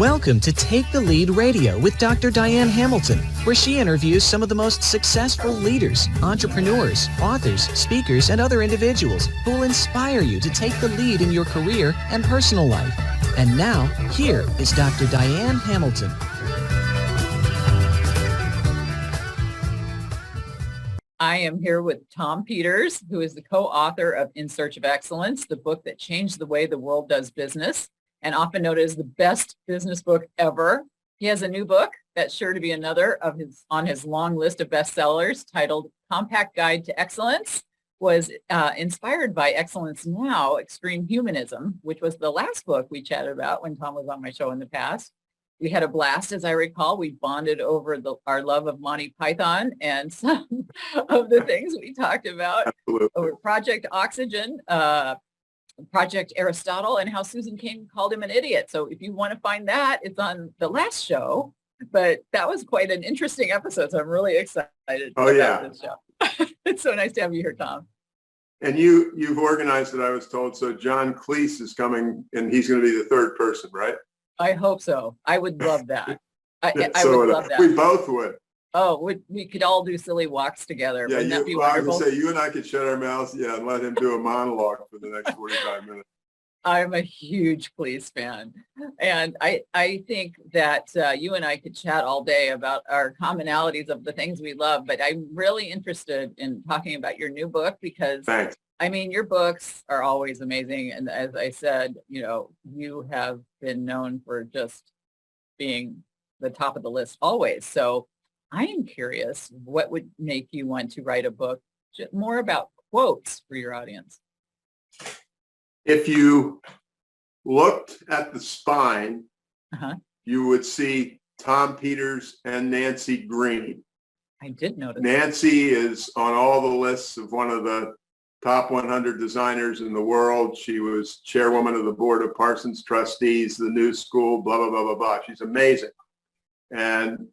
Welcome to Take the Lead Radio with Dr. Diane Hamilton, where she interviews some of the most successful leaders, entrepreneurs, authors, speakers, and other individuals who will inspire you to take the lead in your career and personal life. And now, here is Dr. Diane Hamilton. I am here with Tom Peters, who is the co-author of In Search of Excellence, the book that changed the way the world does business, and often noted as the best business book ever. He has a new book that's sure to be another of on his long list of bestsellers titled Compact Guide to Excellence, was inspired by Excellence Now, Extreme Humanism, which was the last book we chatted about when Tom was on my show in the past. We had a blast, as I recall. We bonded over our love of Monty Python and some of the things we talked about. Absolutely. Over Project Oxygen, Project Aristotle, and how Susan Cain called him an idiot. So if you want to find that, it's on the last show. But that was quite an interesting episode, so I'm really excited about this show. It's so nice to have you here, Tom. And you've organized it, I was told. So John Cleese is coming, and he's going to be the third person, right? I hope so. I would love that. I So would love that. We both would. Oh, we could all do silly walks together. Yeah, Wouldn't that be I wonderful? would say you and I could shut our mouths, and let him do a monologue for the next 45 minutes. I'm a huge Cleese fan. And I think that you and I could chat all day about our commonalities of the things we love. But I'm really interested in talking about your new book because, Thanks. I mean, your books are always amazing. And as I said, you have been known for just being the top of the list always. So I am curious, what would make you want to write a book more about quotes for your audience? If you looked at the spine, you would see Tom Peters and Nancye Green. I did notice. Nancye is on all the lists of one of the top 100 designers in the world. She was chairwoman of the board of Parsons Trustees, the New School, blah, blah, blah, blah, blah. She's amazing. And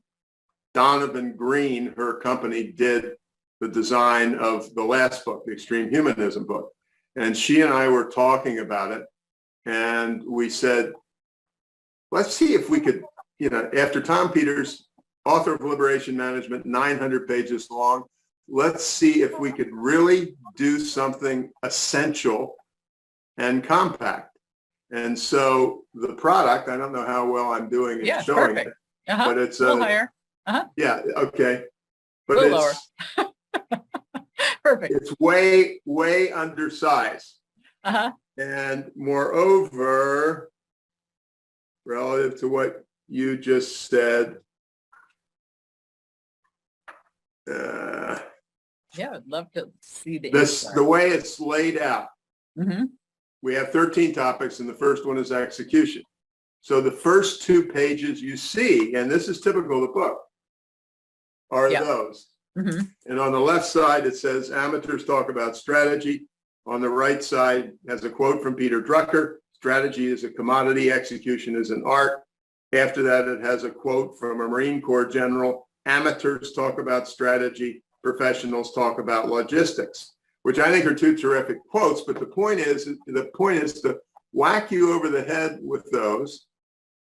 Donovan Green, her company, did the design of the last book, the Extreme Humanism book. And she and I were talking about it. And we said, let's see if we could, after Tom Peters, author of Liberation Management, 900 pages long, let's see if we could really do something essential and compact. And so the product, I don't know how well I'm doing in showing perfect. it, but it's a little higher. Yeah, okay. But a little lower. Perfect. It's way, way undersized. And moreover, relative to what you just said, I'd love to see the way it's laid out. We have 13 topics, and the first one is execution. So the first 2 pages you see, and this is typical of the book, are those. And on the left side, it says, amateurs talk about strategy. On the right side has a quote from Peter Drucker, strategy is a commodity, execution is an art. After that, it has a quote from a Marine Corps general, amateurs talk about strategy, professionals talk about logistics, which I think are 2 terrific quotes. But the point is to whack you over the head with those.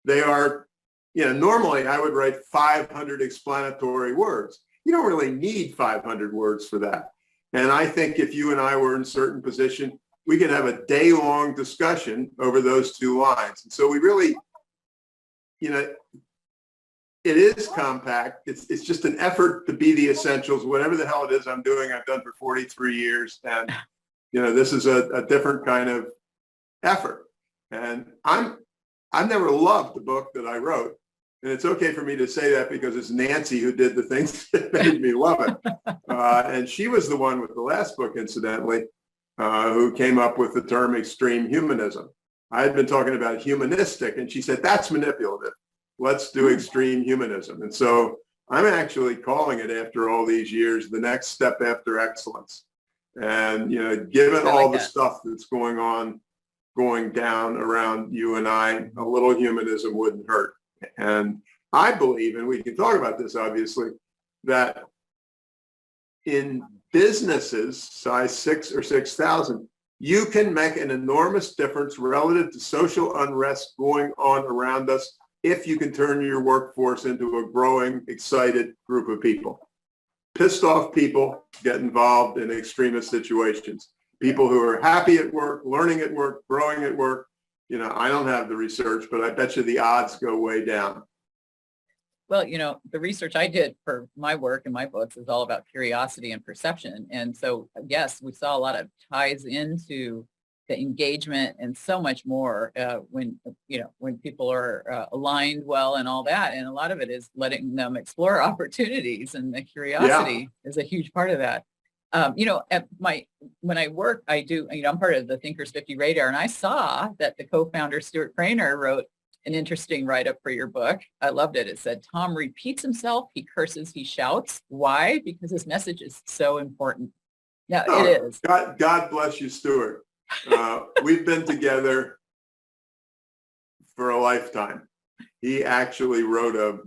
They are, normally I would write 500 explanatory words. You don't really need 500 words for that. And I think if you and I were in a certain position, we could have a day-long discussion over those 2 lines. And so we really, it is compact. It's just an effort to be the essentials, whatever the hell it is I'm doing. I've done for 43 years. And, this is a different kind of effort. And I've never loved the book that I wrote. And it's okay for me to say that because it's Nancye who did the things that made me love it. And she was the one with the last book, incidentally, who came up with the term extreme humanism. I had been talking about humanistic, and she said, that's manipulative. Let's do extreme humanism. And so I'm actually calling it, after all these years, the next step after excellence. And, given all the stuff that's going down around you and I, a little humanism wouldn't hurt. And I believe, and we can talk about this obviously, that in businesses size 6 or 6,000, you can make an enormous difference relative to social unrest going on around us if you can turn your workforce into a growing, excited group of people. Pissed off people get involved in extremist situations. People who are happy at work, learning at work, growing at work. You know, I don't have the research, but I bet you the odds go way down. Well, you know, the research I did for my work and my books is all about curiosity and perception. And so, yes, we saw a lot of ties into the engagement and so much more when, you know, when people are aligned well and all that. And a lot of it is letting them explore opportunities, and the curiosity is a huge part of that. You know, when I work, I do, you know, I'm part of the Thinkers 50 Radar, and I saw that the co-founder, Stuart Craner, wrote an interesting write-up for your book. I loved it. It said, Tom repeats himself, he curses, he shouts. Why? Because his message is so important. Yeah, it is. God bless you, Stuart. We've been together for a lifetime. He actually wrote a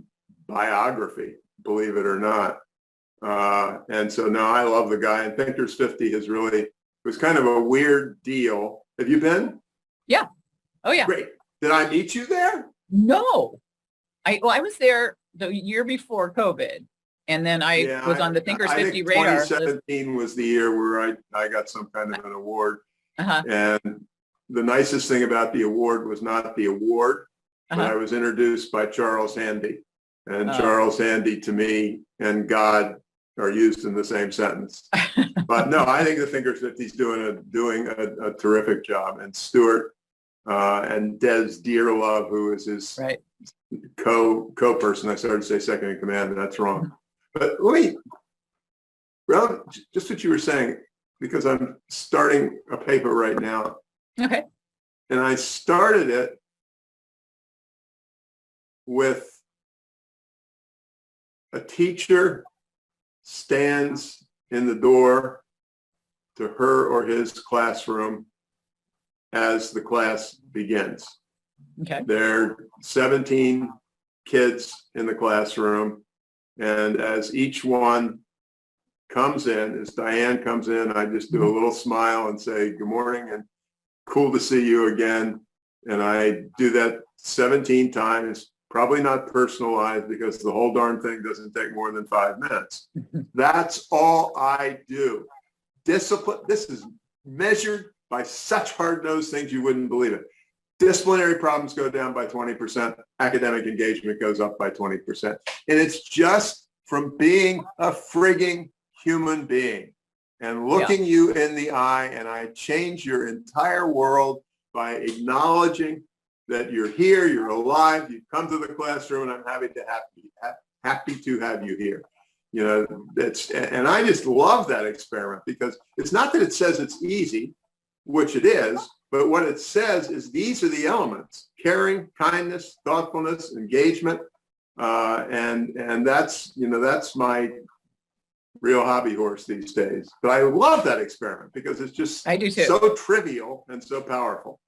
biography, believe it or not. And so now I love the guy, and Thinkers 50 has really, it was kind of a weird deal. Have you been? Yeah. Oh, yeah. Great. Did I meet you there? No. I was there the year before COVID, and then I was on the Thinkers 50 radar. 2017 was the year where I got some kind of an award. And the nicest thing about the award was not the award, but I was introduced by Charles Handy. And Charles Handy, to me, and God are used in the same sentence. But no, I think the Thinkers 50 is doing a terrific job. And Stuart and Des Dearlove, who is his co-person. I started to say second in command, and that's wrong. But just what you were saying, because I'm starting a paper right now. Okay. And I started it with a teacher stands in the door to her or his classroom as the class begins. Okay. There are 17 kids in the classroom, and as each one comes in, as Diane comes in, I just do a little smile and say, good morning and cool to see you again. And I do that 17 times, probably not personalized because the whole darn thing doesn't take more than 5 minutes. That's all I do. Discipline, this is measured by such hard-nosed things you wouldn't believe it. Disciplinary problems go down by 20%. Academic engagement goes up by 20%. And it's just from being a frigging human being and looking you in the eye, and I change your entire world by acknowledging that you're here, you're alive, you've come to the classroom, and I'm happy to have you here. You know, and I just love that experiment because it's not that it says it's easy, which it is, but what it says is these are the elements: caring, kindness, thoughtfulness, engagement, and that's, you know, that's my real hobby horse these days. But I love that experiment because it's just so trivial and so powerful.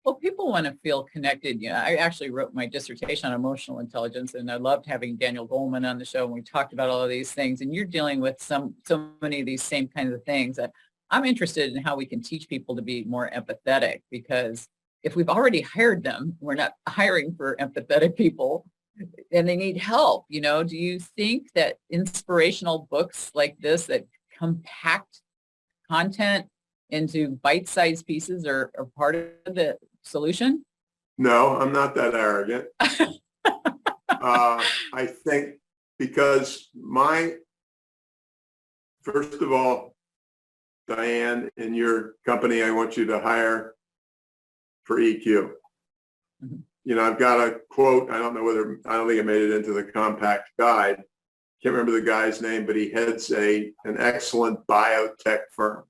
Well, people want to feel connected. You know, I actually wrote my dissertation on emotional intelligence, and I loved having Daniel Goleman on the show, and we talked about all of these things. And you're dealing with so many of these same kinds of things that I'm interested in how we can teach people to be more empathetic, because if we've already hired them, we're not hiring for empathetic people, and they need help. You know, do you think that inspirational books like this that compact content into bite-sized pieces are part of the solution? No, I'm not that arrogant. I think because first of all, Diane, in your company, I want you to hire for EQ. Mm-hmm. You know, I've got a quote. I don't think I made it into the compact guide. Can't remember the guy's name, but he heads an excellent biotech firm.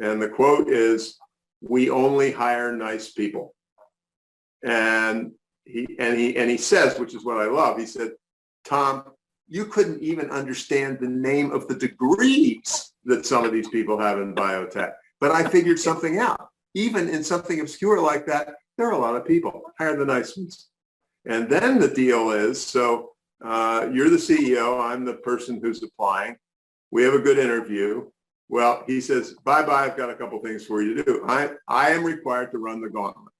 And the quote is, "We only hire nice people." And he says, which is what I love, he said, "Tom, you couldn't even understand the name of the degrees that some of these people have in biotech. But I figured something out. Even in something obscure like that, there are a lot of people. Hire the nice ones." And then the deal is, so you're the CEO, I'm the person who's applying. We have a good interview. Well, he says, bye-bye, I've got a couple things for you to do. I am required to run the gauntlet.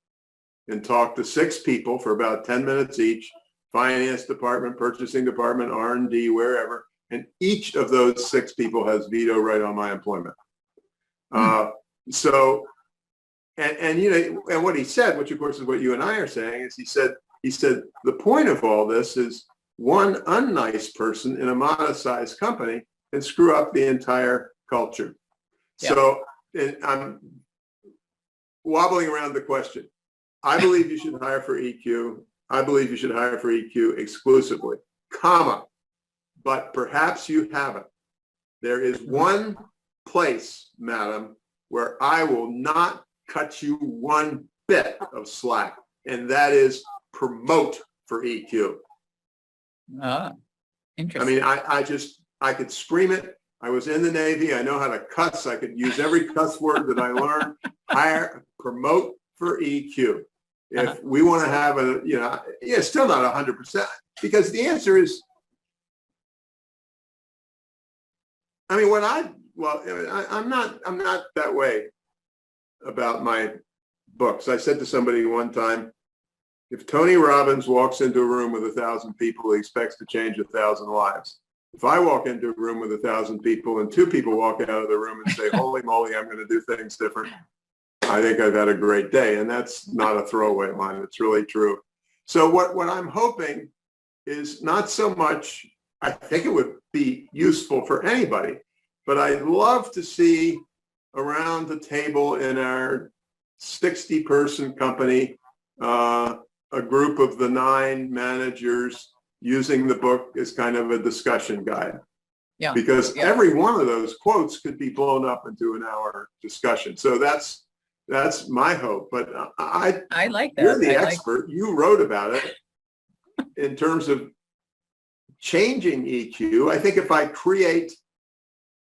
and talk to 6 people for about 10 minutes each, finance department, purchasing department, R&D, wherever. And each of those 6 people has veto right on my employment. So, and you know, and what he said, which of course is what you and I are saying, is he said, the point of all this is one unnice person in a modest-sized company can screw up the entire culture. Yeah. So I'm wobbling around the question. I believe you should hire for EQ. I believe you should hire for EQ exclusively, comma, but perhaps you haven't. There is one place, madam, where I will not cut you one bit of slack, and that is promote for EQ. Interesting. I mean, I could scream it. I was in the Navy. I know how to cuss. I could use every cuss word that I learned. Hire, promote for EQ. If we want to have a, you know, yeah, still not 100%, because the answer is, I mean, I'm not that way about my books. I said to somebody one time, if Tony Robbins walks into a room with 1,000 people, he expects to change 1,000 lives. If I walk into a room with 1,000 people and 2 people walk out of the room and say, holy moly, I'm going to do things different, I think I've had a great day. And that's not a throwaway line. It's really true. So what I'm hoping is not so much, I think it would be useful for anybody, but I'd love to see around the table in our 60-person company, a group of the 9 managers using the book as kind of a discussion guide. Yeah. Because every one of those quotes could be blown up into an hour discussion. So that's my hope. But I like that. You're the expert. You wrote about it in terms of changing EQ. I think if I create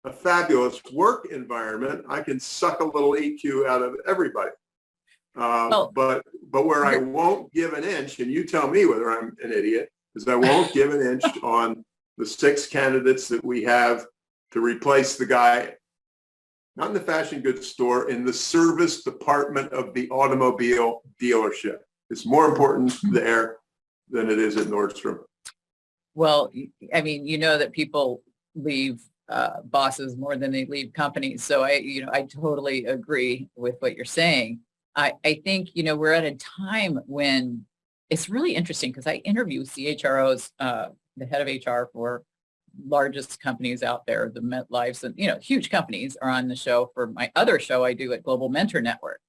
a fabulous work environment, I can suck a little EQ out of everybody. But where I won't give an inch, and you tell me whether I'm an idiot, is I won't give an inch on the 6 candidates that we have to replace the guy, not in the fashion goods store, in the service department of the automobile dealership. It's more important there than it is at Nordstrom. Well, I mean, you know that people leave bosses more than they leave companies. So I totally agree with what you're saying. I think, you know, we're at a time when it's really interesting because I interview CHROs, the head of HR for largest companies out there, the MetLifes and, you know, huge companies are on the show for my other show I do at Global Mentor Network.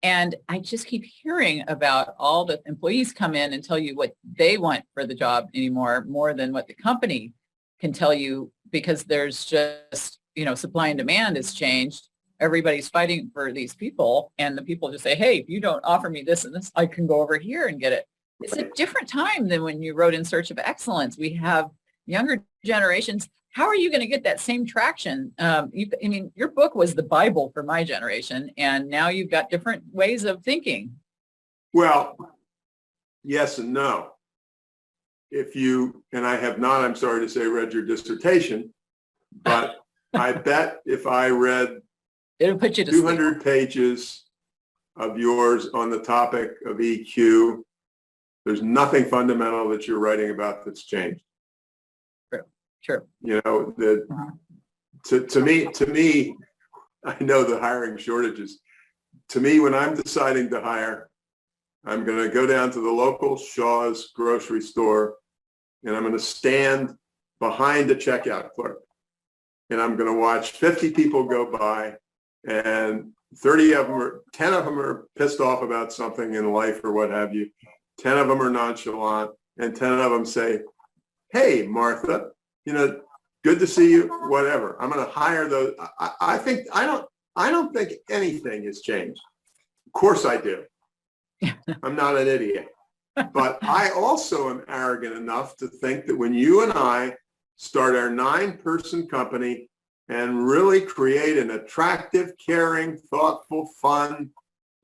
And I just keep hearing about all the employees come in and tell you what they want for the job anymore, more than what the company can tell you, because there's just, you know, supply and demand has changed. Everybody's fighting for these people, and the people just say, hey, if you don't offer me this and this, I can go over here and get it. It's a different time than when you wrote In Search of Excellence. We have younger generations. How are you going to get that same traction? I mean, your book was the Bible for my generation, and now you've got different ways of thinking. Well, yes and no. If you, and I have not, I'm sorry to say, read your dissertation, but I bet if I read it'll put you to 200 sleep. pages of yours on the topic of EQ, there's nothing fundamental that you're writing about that's changed. True. You know, to me, I know the hiring shortages. To me, when I'm deciding to hire, I'm going to go down to the local Shaw's grocery store, and I'm going to stand behind the checkout clerk, and I'm going to watch 50 people go by, and 10 of them are pissed off about something in life or what have you. 10 of them are nonchalant, and 10 of them say, hey, Martha, you know, good to see you, whatever. I'm going to hire those. I don't think anything has changed. Of course I do. I'm not an idiot. But I also am arrogant enough to think that when you and I start our 9-person company and really create an attractive, caring, thoughtful, fun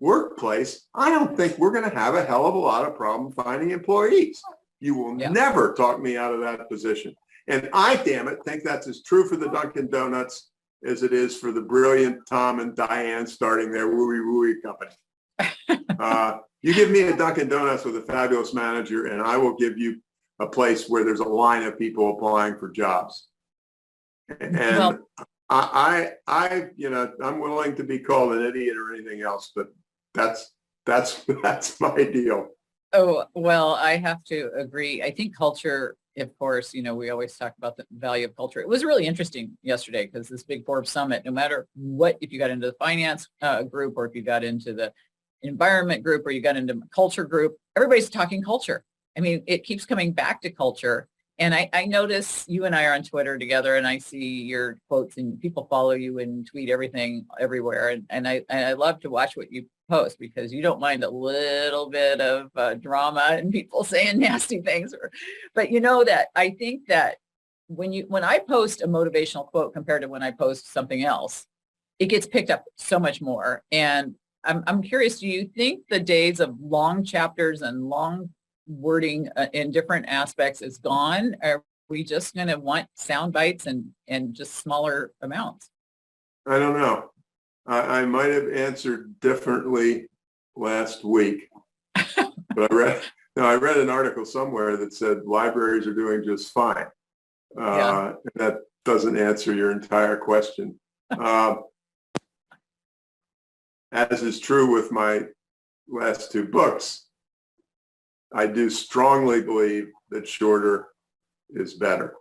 workplace, I don't think we're going to have a hell of a lot of problem finding employees. You will never talk me out of that position. And I, damn it, think that's as true for the Dunkin' Donuts as it is for the brilliant Tom and Diane starting their wooey company. You give me a Dunkin' Donuts with a fabulous manager, and I will give you a place where there's a line of people applying for jobs. And well, I'm willing to be called an idiot or anything else, but that's my deal. Oh, well, I have to agree. I think culture, of course, we always talk about the value of culture. It was really interesting yesterday because this big Forbes summit, no matter what, if you got into the finance group or if you got into the environment group or you got into culture group, everybody's talking culture. I mean, it keeps coming back to culture. And I notice you and I are on Twitter together, and I see your quotes, and people follow you and tweet everything everywhere. And I love to watch what you post because you don't mind a little bit of drama and people saying nasty things. But that I think that when I post a motivational quote compared to when I post something else, it gets picked up so much more. And I'm curious, do you think the days of long chapters and long wording in different aspects is gone? Are we just going to want sound bites and just smaller amounts? I don't know. I might have answered differently last week, but I read an article somewhere that said libraries are doing just fine. That doesn't answer your entire question. As is true with my last two books, I do strongly believe that shorter is better.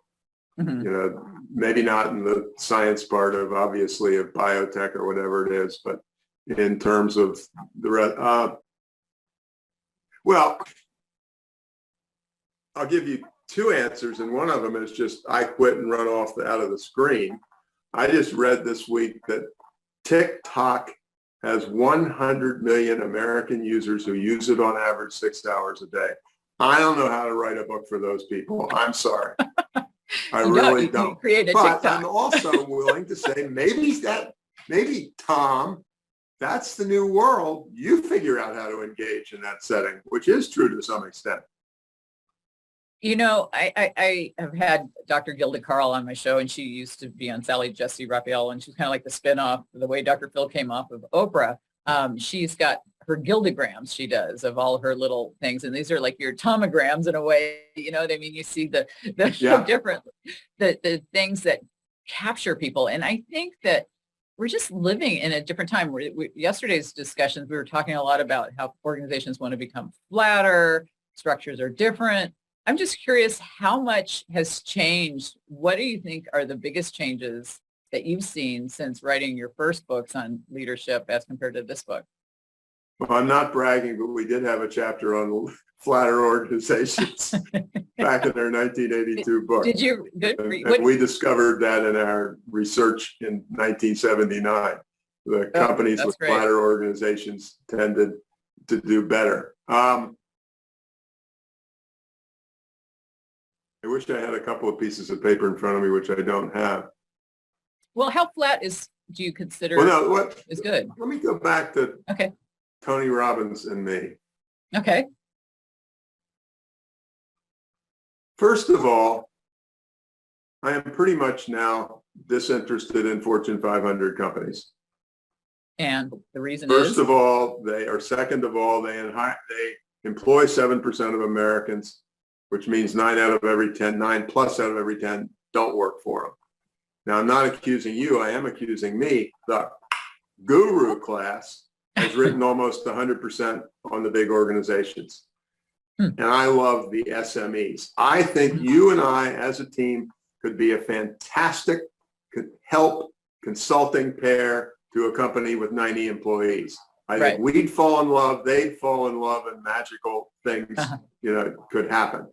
Mm-hmm. Maybe not in the science part of obviously of biotech or whatever it is, but in terms of the rest. Well, I'll give you two answers, and one of them is just I quit and run off out of the screen. I just read this week that TikTok has 100 million American users who use it on average 6 hours a day. I don't know how to write a book for those people. I'm sorry. I really don't. But I'm also willing to say maybe Tom, that's the new world. You figure out how to engage in that setting, which is true to some extent. I have had Dr. Gilda Carl on my show, and she used to be on Sally Jesse Raphael, and she's kind of like the spinoff, the way Dr. Phil came off of Oprah. She's got her Gildagrams she does of all her little things, and these are like your tomograms in a way. You know what I mean? You see the different the things that capture people, and I think that we're just living in a different time. Yesterday's discussions, we were talking a lot about how organizations want to become flatter, structures are different. I'm just curious how much has changed. What do you think are the biggest changes that you've seen since writing your first books on leadership as compared to this book? Well, I'm not bragging, but we did have a chapter on flatter organizations back in our 1982 book. Did you? Good. And we discovered that in our research in 1979. The companies with flatter organizations tended to do better. I wish I had a couple of pieces of paper in front of me, which I don't have. Well, how flat do you consider is good? Let me go back to Tony Robbins and me. Okay. First of all, I am pretty much now disinterested in Fortune 500 companies. And the reason First of all, second of all, they employ 7% of Americans, which means 9 plus out of every 10 don't work for them. Now, I'm not accusing you. I am accusing me. The guru class has written almost 100% on the big organizations. And I love the SMEs. I think you and I as a team could be a fantastic help consulting pair to a company with 90 employees. I think we'd fall in love, they'd fall in love, and magical things, could happen.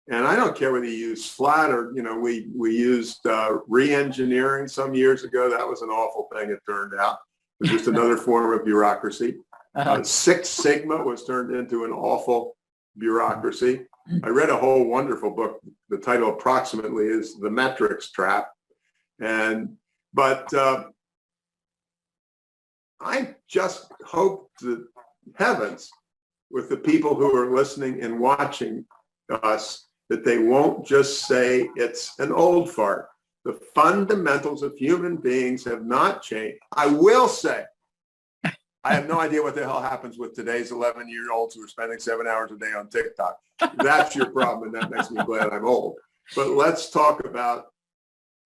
And I don't care whether you use flat or, we used re-engineering some years ago. That was an awful thing, it turned out. It was just another form of bureaucracy. Six Sigma was turned into an awful bureaucracy. I read a whole wonderful book. The title approximately is The Metrics Trap. But I just hope to heavens with the people who are listening and watching us that they won't just say it's an old fart. The fundamentals of human beings have not changed. I will say, I have no idea what the hell happens with today's 11-year-olds who are spending 7 hours a day on TikTok. That's your problem, and that makes me glad I'm old. But let's talk about,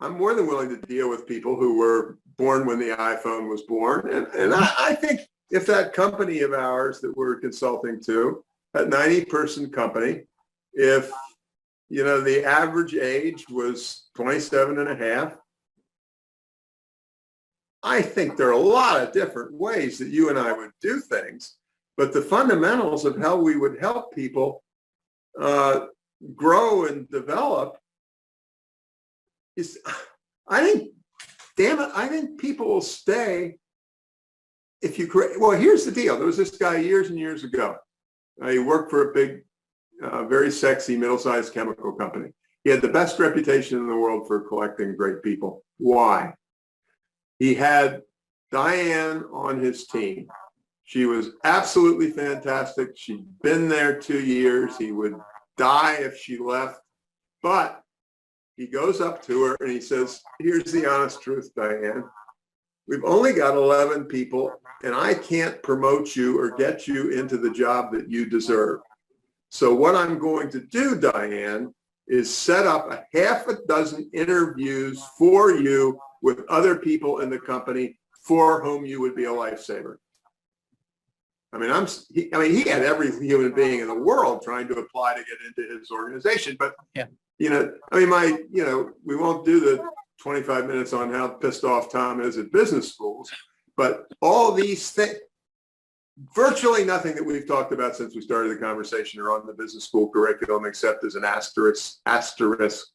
I'm more than willing to deal with people who were born when the iPhone was born. And I think if that company of ours that we're consulting to, that 90-person company, if, you know, the average age was 27 and a half, I think there are a lot of different ways that you and I would do things, but the fundamentals of how we would help people grow and develop is, I think, damn it, I think people will stay if you create. Well, here's the deal. There was this guy years and years ago. He worked for a big, very sexy, middle-sized chemical company. He had the best reputation in the world for collecting great people. Why? He had Diane on his team. She was absolutely fantastic. She'd been there 2 years. He would die if she left. But he goes up to her and he says, here's the honest truth, Diane. We've only got 11 people, and I can't promote you or get you into the job that you deserve. So what I'm going to do, Diane, is set up a half a dozen interviews for you with other people in the company for whom you would be a lifesaver. I mean, he had every human being in the world trying to apply to get into his organization, but yeah. You know, I mean, we won't do the 25 minutes on how pissed off Tom is at business schools, but all these things, virtually nothing that we've talked about since we started the conversation are on the business school curriculum, except as an asterisk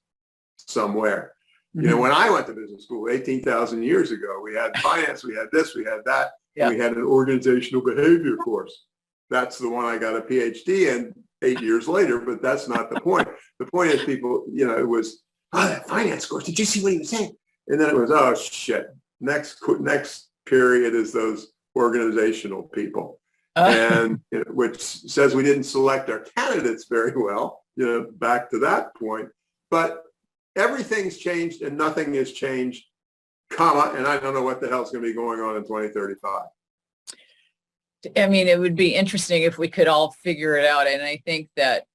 somewhere. You know, when I went to business school 18,000 years ago, we had finance, we had this, we had that, and we had an organizational behavior course. That's the one I got a PhD in 8 years later, but that's not the point. The point is people, you know, it was, oh, that finance course, did you see what he was saying? And then it was, oh, shit. Next period is those organizational people. And you know, which says we didn't select our candidates very well, you know, back to that point. But everything's changed and nothing has changed, comma, and I don't know what the hell's going to be going on in 2035. I mean, it would be interesting if we could all figure it out. And I think that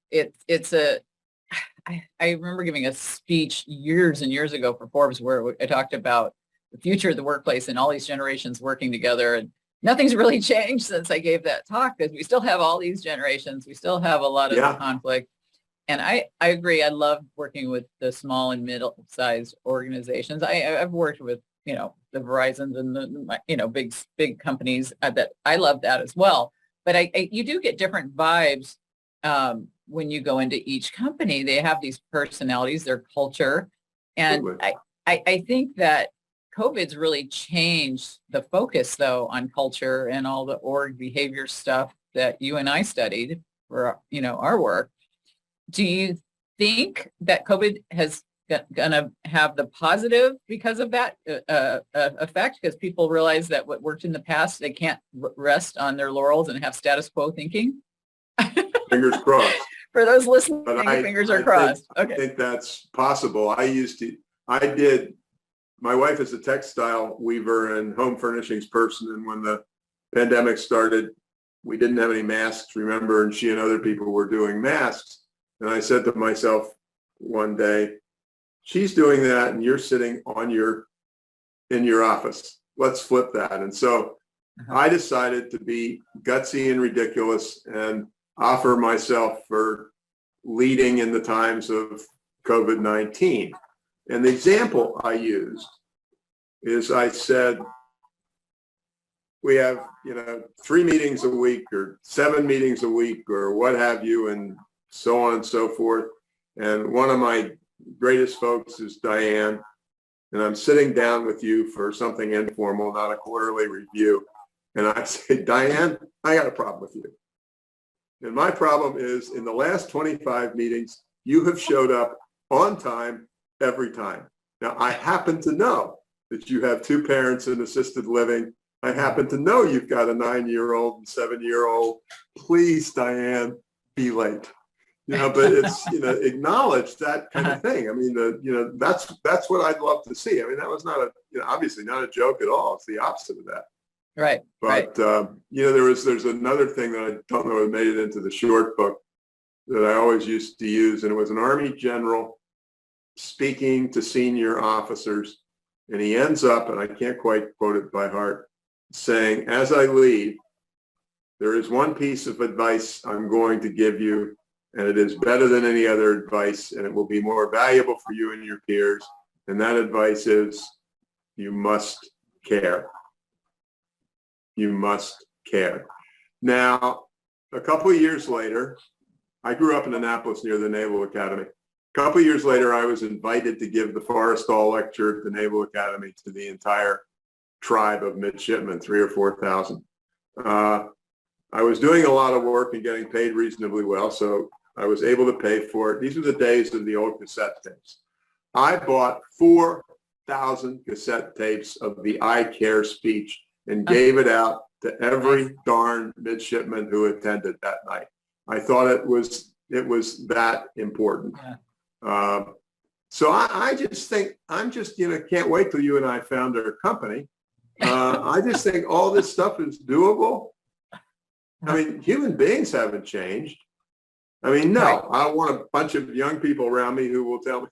I remember giving a speech years and years ago for Forbes where I talked about the future of the workplace and all these generations working together. And nothing's really changed since I gave that talk because we still have all these generations. We still have a lot of conflict. And I agree. I love working with the small and middle-sized organizations. I've worked with, you know, the Verizons and the, you know, big companies that I love that as well. But you do get different vibes when you go into each company. They have these personalities, their culture. And I think that COVID's really changed the focus, though, on culture and all the org behavior stuff that you and I studied for, you know, our work. Do you think that COVID has going to have the positive because of that effect? Because people realize that what worked in the past, they can't rest on their laurels and have status quo thinking? Fingers crossed. For those listening, fingers are crossed. I think that's possible. My wife is a textile weaver and home furnishings person. And when the pandemic started, we didn't have any masks, remember, and she and other people were doing masks. And I said to myself one day, she's doing that and you're sitting in your office. Let's flip that. And so I decided to be gutsy and ridiculous and offer myself for leading in the times of COVID-19. And the example I used is I said, we have, you know, 3 meetings a week or 7 meetings a week or what have you, and so on and so forth. And one of my greatest folks is Diane. And I'm sitting down with you for something informal, not a quarterly review. And I say, Diane, I got a problem with you. And my problem is in the last 25 meetings, you have showed up on time every time. Now, I happen to know that you have 2 parents in assisted living. I happen to know you've got a 9-year-old and 7-year-old. Please, Diane, be late. You know, but it's, you know, acknowledge that kind of thing. I mean, that's what I'd love to see. I mean, that was not obviously not a joke at all. It's the opposite of that. Right. But, there's another thing that I don't know if it made it into the short book that I always used to use, and it was an Army general speaking to senior officers, and he ends up, and I can't quite quote it by heart, saying, as I leave, there is one piece of advice I'm going to give you, and it is better than any other advice, and it will be more valuable for you and your peers. And that advice is, you must care. You must care. Now, a couple of years later, I grew up in Annapolis near the Naval Academy. A couple of years later, I was invited to give the Forrestal lecture at the Naval Academy to the entire tribe of midshipmen, 3,000 or 4,000. I was doing a lot of work and getting paid reasonably well, so I was able to pay for it. These are the days of the old cassette tapes. I bought 4,000 cassette tapes of the I Care speech and gave it out to every darn midshipman who attended that night. I thought it was that important. Yeah. So I just think, can't wait till you and I found our company. I just think all this stuff is doable. I mean, human beings haven't changed. I mean, no, right. I want a bunch of young people around me who will tell me,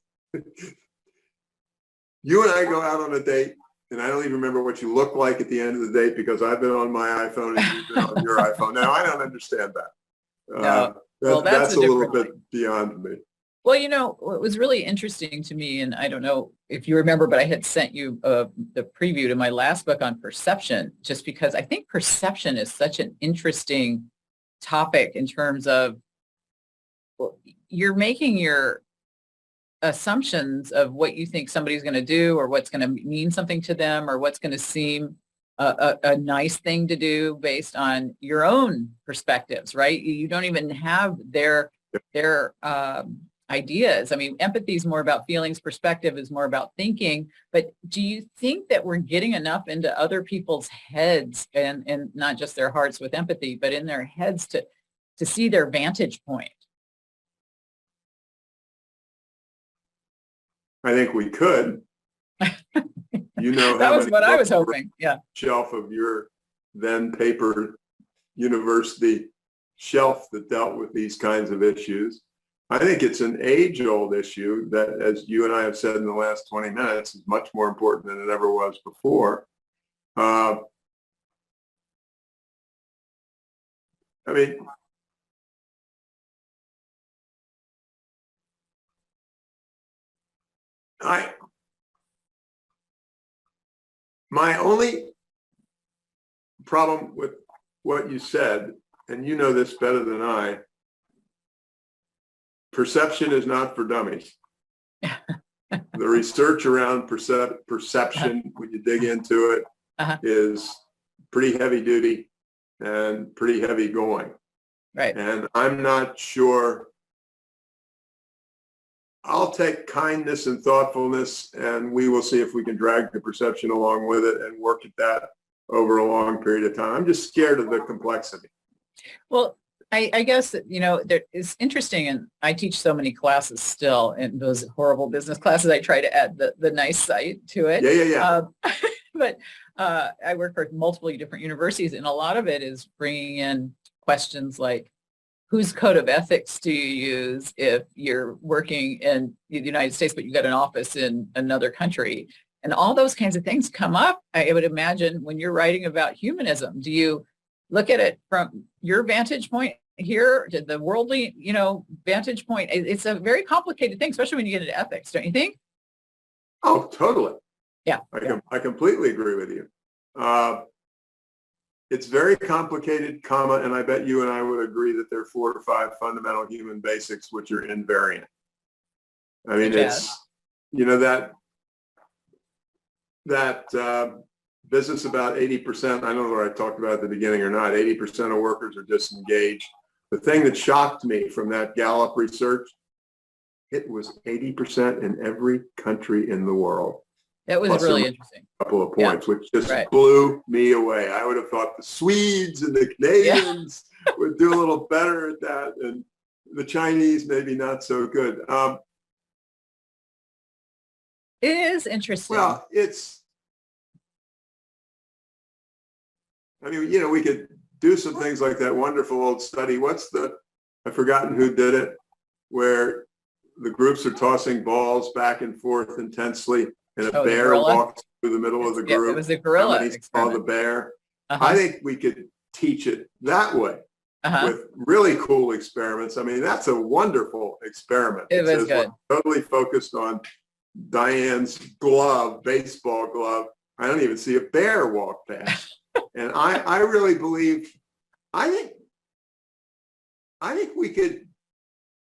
you and I go out on a date, and I don't even remember what you look like at the end of the date because I've been on my iPhone and you've been on your iPhone. Now, I don't understand that. No. That's a little bit beyond me. Well, it was really interesting to me, and I don't know if you remember, but I had sent you the preview to my last book on perception, just because I think perception is such an interesting topic in terms of, well, you're making your assumptions of what you think somebody's going to do or what's going to mean something to them or what's going to seem a nice thing to do based on your own perspectives, right? You don't even have their ideas. I mean, empathy is more about feelings, perspective is more about thinking, but do you think that we're getting enough into other people's heads and not just their hearts with empathy, but in their heads to see their vantage point? I think we could. That was what I was hoping. Yeah. Shelf of your then paper university shelf that dealt with these kinds of issues. I think it's an age-old issue that, as you and I have said in the last 20 minutes, is much more important than it ever was before. I mean, my only problem with what you said, and you know this better than I, perception is not for dummies. The research around perception, when you dig into it, is pretty heavy duty and pretty heavy going. Right. And I'm not sure. I'll take kindness and thoughtfulness, and we will see if we can drag the perception along with it and work at that over a long period of time. I'm just scared of the complexity. Well, I guess, it's interesting, and I teach so many classes still, and those horrible business classes, I try to add the nice side to it. Yeah. But I work for multiple different universities, and a lot of it is bringing in questions like, whose code of ethics do you use if you're working in the United States, but you got an office in another country? And all those kinds of things come up, I would imagine, when you're writing about humanism. Do you look at it from your vantage point here to the worldly, vantage point? It's a very complicated thing, especially when you get into ethics, don't you think? Oh, totally. Yeah. I completely agree with you. It's very complicated, and I bet you and I would agree that there are 4 or 5 fundamental human basics which are invariant. I mean, it's, that business about 80%, I don't know whether I talked about at the beginning or not, 80% of workers are disengaged. The thing that shocked me from that Gallup research, it was 80% in every country in the world. That was really interesting. A couple of points, which just blew me away. I would have thought the Swedes and the Canadians would do a little better at that, and the Chinese maybe not so good. It is interesting. Well, I mean, we could do some things like that wonderful old study. I've forgotten who did it, where the groups are tossing balls back and forth intensely, and a bear walks through the middle of the group. It was a gorilla experiment. Saw the bear. I think we could teach it that way with really cool experiments. I mean, that's a wonderful experiment. It was good. Totally focused on Diane's glove, baseball glove. I don't even see a bear walk past. And I really believe, I think we could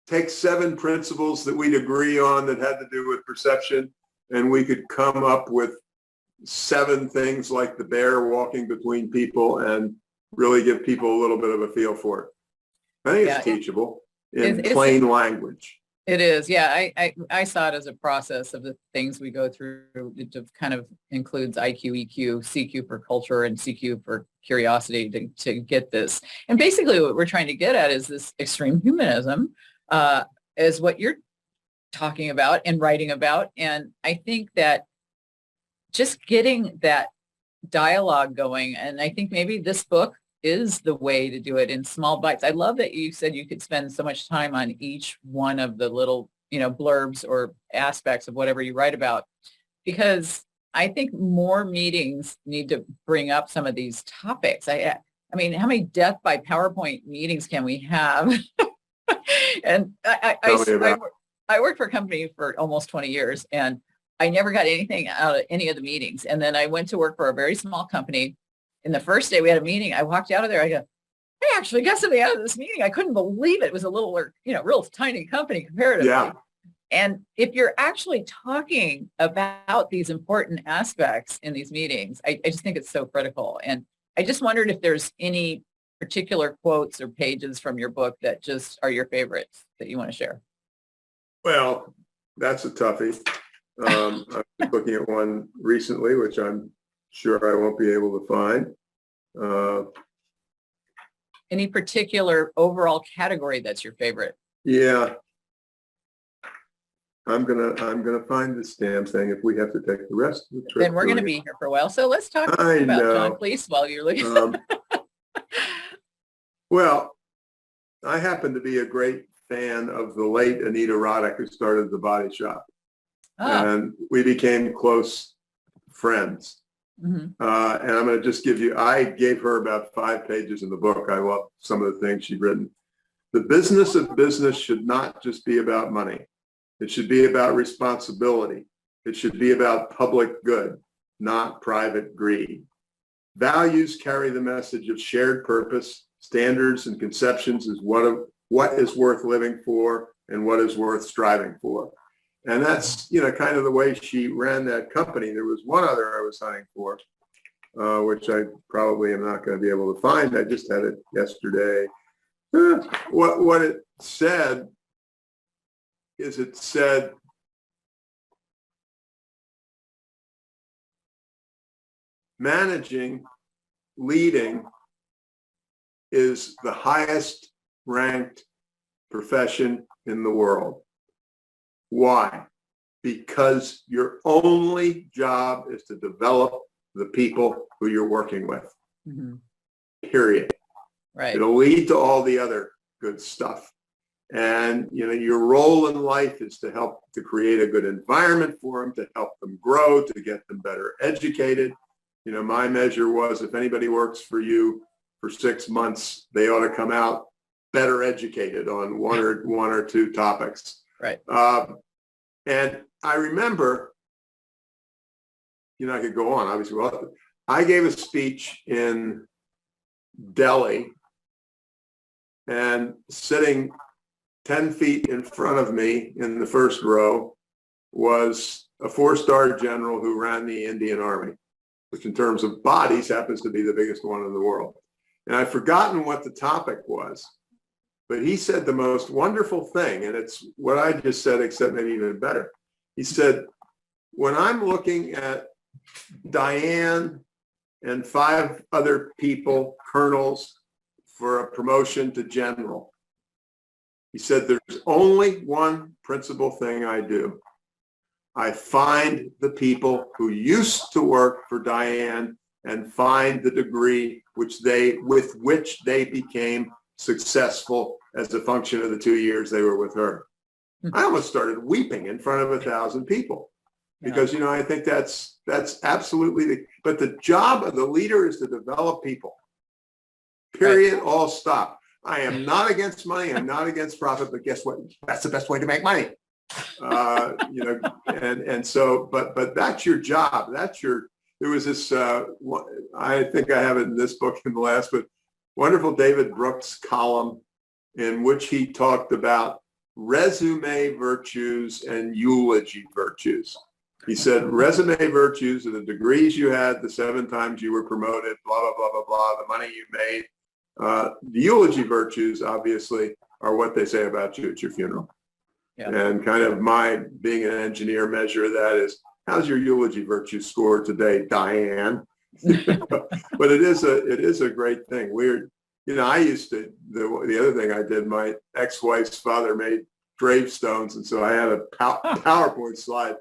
take 7 principles that we'd agree on that had to do with perception, and we could come up with 7 things like the bear walking between people and really give people a little bit of a feel for it. I think it's teachable in plain language. It is. Yeah. I saw it as a process of the things we go through. It kind of includes IQ, EQ, CQ for culture, and CQ for curiosity to get this. And basically what we're trying to get at is this extreme humanism, is what you're talking about and writing about. And I think that just getting that dialogue going, and I think maybe this book is the way to do it in small bites. I love that you said you could spend so much time on each one of the little, blurbs or aspects of whatever you write about, because I think more meetings need to bring up some of these topics. I mean, how many death by PowerPoint meetings can we have? And I worked for a company for almost 20 years, and I never got anything out of any of the meetings. And then I went to work for a very small company. And the first day we had a meeting, I walked out of there. I go, I actually got something out of this meeting. I couldn't believe it. It was a little, real tiny company comparatively. Yeah. And if you're actually talking about these important aspects in these meetings, I just think it's so critical. And I just wondered if there's any particular quotes or pages from your book that just are your favorites that you want to share. Well, that's a toughie. I was looking at one recently, which I'm sure I won't be able to find. Any particular overall category that's your favorite? Yeah. I'm gonna find this damn thing if we have to take the rest of the trip. Then we're gonna be here for a while. So let's talk about John Cleese while you're looking. Well, I happen to be a great fan of the late Anita Roddick, who started The Body Shop. And we became close friends. And I'm going to just I gave her about 5 pages in the book. I love some of the things she'd written. The business of business should not just be about money. It should be about responsibility. It should be about public good, not private greed. Values carry the message of shared purpose. Standards and conceptions is what is worth living for and what is worth striving for. And that's, kind of the way she ran that company. There was one other I was hunting for, which I probably am not going to be able to find. I just had it yesterday. What it said is managing, leading is the highest ranked profession in the world. Why? Because your only job is to develop the people who you're working with. Period. Right. It'll lead to all the other good stuff. And, your role in life is to help to create a good environment for them, to help them grow, to get them better educated. My measure was if anybody works for you for 6 months, they ought to come out better educated on one or 2 topics. Right. And I remember, I could go on, obviously. Well, I gave a speech in Delhi, and sitting 10 feet in front of me in the first row was a 4-star general who ran the Indian Army, which in terms of bodies happens to be the biggest one in the world. And I've forgotten what the topic was. But he said the most wonderful thing, and it's what I just said, except maybe even better. He said, when I'm looking at Diane and 5 other people, colonels, for a promotion to general, he said, there's only one principal thing I do. I find the people who used to work for Diane and find the degree with which they became successful as a function of the 2 years they were with her. I almost started weeping in front of 1,000 people because, I think that's absolutely but the job of the leader is to develop people. Period. Right. All stop. I am not against money. I'm not against profit, but guess what? That's the best way to make money. And so, but that's your job. There was this, I think I have it in this book in the last, but wonderful David Brooks column in which he talked about resume virtues and eulogy virtues. He said resume virtues are the degrees you had, the 7 times you were promoted, blah, blah, blah, blah, blah, the money you made. The eulogy virtues, obviously, are what they say about you at your funeral. Yeah. And kind of my being an engineer measure of that is, how's your eulogy virtue score today, Diane? But it is a great thing. I used to, the other thing I did, my ex-wife's father made gravestones. And so I had a PowerPoint slide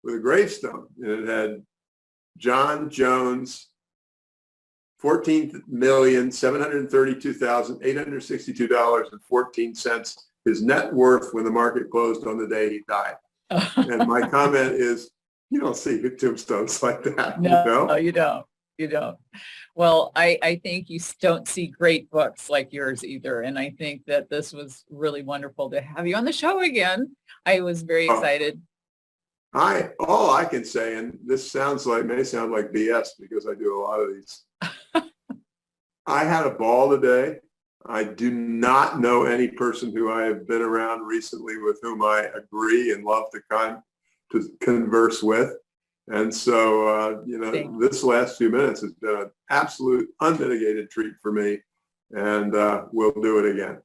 with a gravestone, and it had John Jones, $14,732,862.14, his net worth when the market closed on the day he died. And my comment is, you don't see tombstones like that. No, you don't. You don't. Well, I think you don't see great books like yours either. And I think that this was really wonderful to have you on the show again. I was very excited. All I can say, and this may sound like BS because I do a lot of these. I had a ball today. I do not know any person who I have been around recently with whom I agree and love to converse with. And so, this last few minutes has been an absolute unmitigated treat for me, and we'll do it again.